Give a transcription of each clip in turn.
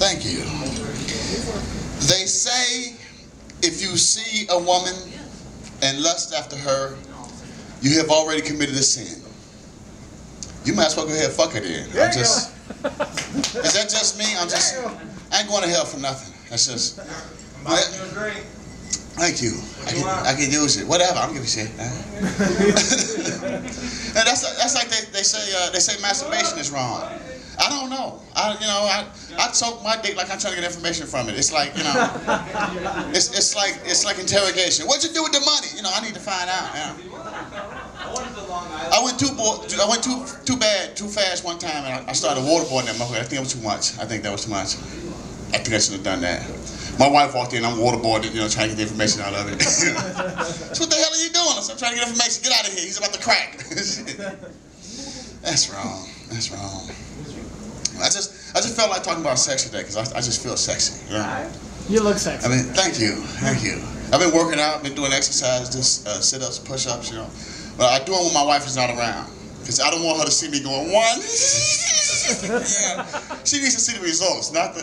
Thank you. They say if you see a woman and lust after her, you have already committed a sin. You might as well go ahead and fuck her then. Is that just me? I ain't going to hell for nothing. That's just. Thank you. I can use it. Whatever. I don't give a shit. And that's like they say masturbation is wrong. I don't know. I soak my dick like I'm trying to get information from it. It's like, it's like interrogation. What'd you do with the money? I need to find out. I went too bad, too fast one time, and I started waterboarding that motherfucker. I think it was too much. I think that was too much. I think I should have done that. My wife walked in, I'm waterboarding, trying to get the information out of it. So what the hell are you doing? I'm trying to get information. Get out of here. He's about to crack. That's wrong. That's wrong. I just felt like talking about sex today because I just feel sexy. You look sexy. I mean, thank you. I've been working out, been doing exercise, just sit-ups, push-ups, But I do it when my wife is not around because I don't want her to see me going one. Yeah. She needs to see the results, not the.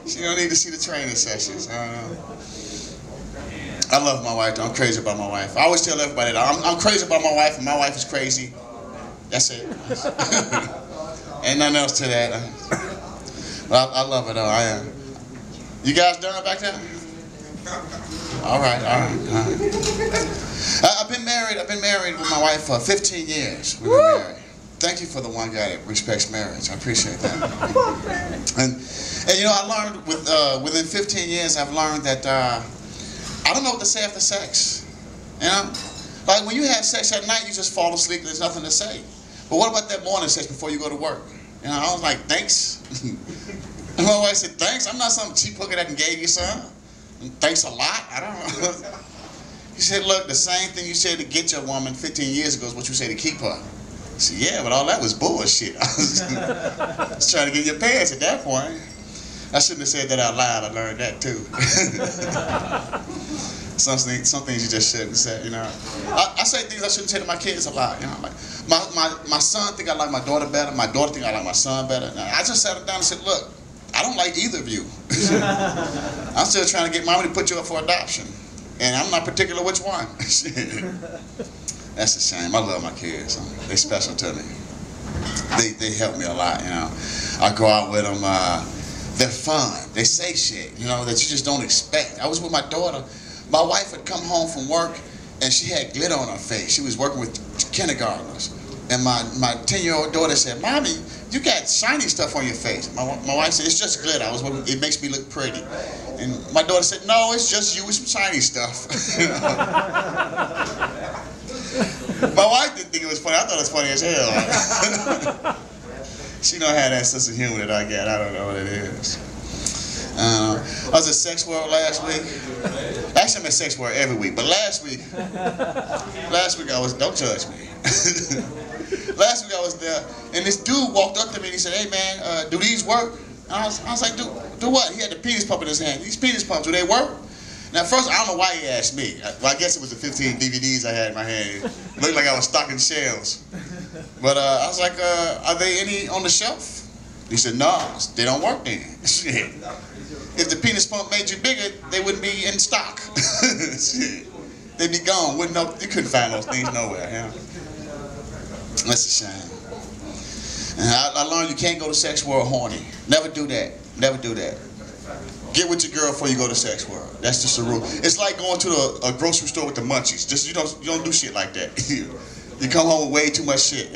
She don't need to see the training sessions. I love my wife. I'm crazy about my wife. I always tell everybody that I'm crazy about my wife, and my wife is crazy. That's it. Ain't nothing else to that. I love her though. I am. You guys done back there? All right. I've been married with my wife for 15 years. We've been married. Thank you for the one guy that respects marriage. I appreciate that. And I learned within 15 years, I've learned that I don't know what to say after sex. Like when you have sex at night, you just fall asleep. There's nothing to say. But what about that morning sex before you go to work? I was like, thanks. And my wife said, thanks. I'm not some cheap hooker that can gave you some. Thanks a lot. I don't know. He said, look, the same thing you said to get your woman 15 years ago is what you say to keep her. I said, yeah, but all that was bullshit. I was trying to get your pants at that point. I shouldn't have said that out loud. I learned that too. Some things you just shouldn't say, I say things I shouldn't say to my kids a lot, like my son think I like my daughter better, my daughter think I like my son better. I just sat him down and said, look, I don't like either of you. I'm still trying to get mommy to put you up for adoption. And I'm not particular which one. That's a shame. I love my kids. They're special to me. They help me a lot, I go out with them. They're fun. They say shit, that you just don't expect. I was with my daughter. My wife had come home from work and she had glitter on her face. She was working with kindergartners. And my 10-year-old daughter said, Mommy, you got shiny stuff on your face. My wife said, it's just glitter. It makes me look pretty. And my daughter said, no, it's just you with some shiny stuff. My wife didn't think it was funny. I thought it was funny as hell. She don't have that sense of humor that I got. I don't know what it is. I was at Sex World last week. Actually, I'm at Sex World every week. But last week I was, don't judge me. Last week I was there, and this dude walked up to me and he said, hey man, do these work? And I was like, do what? He had the penis pump in his hand. These penis pumps, do they work? Now first, I don't know why he asked me. Well, I guess it was the 15 DVDs I had in my hand. It looked like I was stocking shelves. But I was like, are they any on the shelf? He said, no, they don't work then. Shit. If the penis pump made you bigger, they wouldn't be in stock. Shit. They'd be gone. You couldn't find those things nowhere. That's a shame. And I learned you can't go to Sex World horny. Never do that. Never do that. Get with your girl before you go to Sex World. That's just a rule. It's like going to a grocery store with the munchies. Just you don't do shit like that. You come home with way too much shit.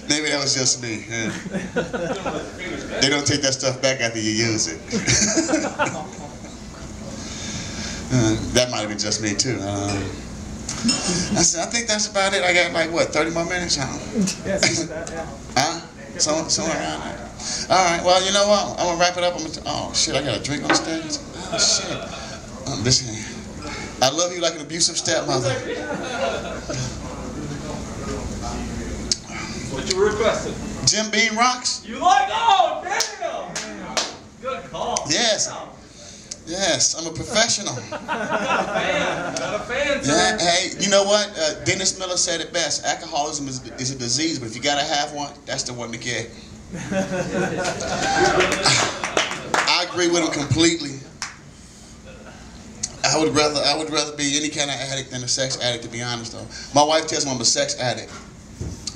Maybe that was just me. They don't take that stuff back after you use it. That might have been just me too. I think that's about it. I got like what, 30 more minutes? Yeah, something like that, yeah. Huh? Somewhere around there. All right. Well, you know what? I'm gonna wrap it up. Oh shit! I got a drink on stage. Oh shit! Listen, I love you like an abusive stepmother. What you requested? Jim Beam rocks. You like? Oh damn! Good call. Yes. Yes, I'm a professional. Not a fan, sir. Yeah, hey, you know what? Dennis Miller said it best. Alcoholism is a disease, but if you gotta have one, that's the one to get. I agree with him completely. I would rather be any kind of addict than a sex addict, to be honest though. My wife tells me I'm a sex addict.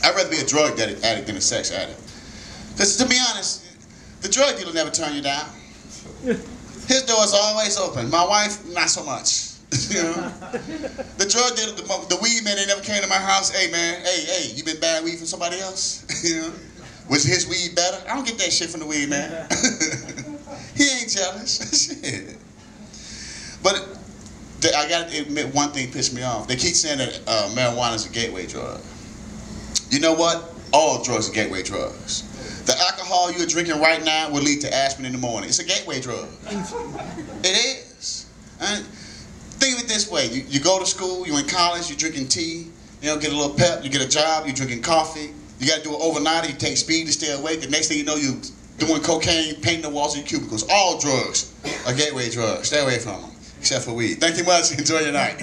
I'd rather be a drug addict than a sex addict. Because to be honest, the drug dealer never turn you down. His door is always open. My wife, not so much. You know? The drug dealer, the weed man, they never came to my house. Hey man, hey, you been buying weed from somebody else? You know? Was his weed better? I don't get that shit from the weed man. He ain't jealous. Shit. But I gotta admit, one thing pissed me off. They keep saying that marijuana is a gateway drug. You know what? All drugs are gateway drugs. The alcohol you're drinking right now will lead to aspirin in the morning. It's a gateway drug. It is. And think of it this way. You go to school, you're in college, you're drinking tea, you know, get a little pep, you get a job, you're drinking coffee. You got to do an overnighter, you take speed to stay awake. The next thing you know, you're doing cocaine, painting the walls of your cubicles. All drugs are gateway drugs. Stay away from them, except for weed. Thank you much. Enjoy your night.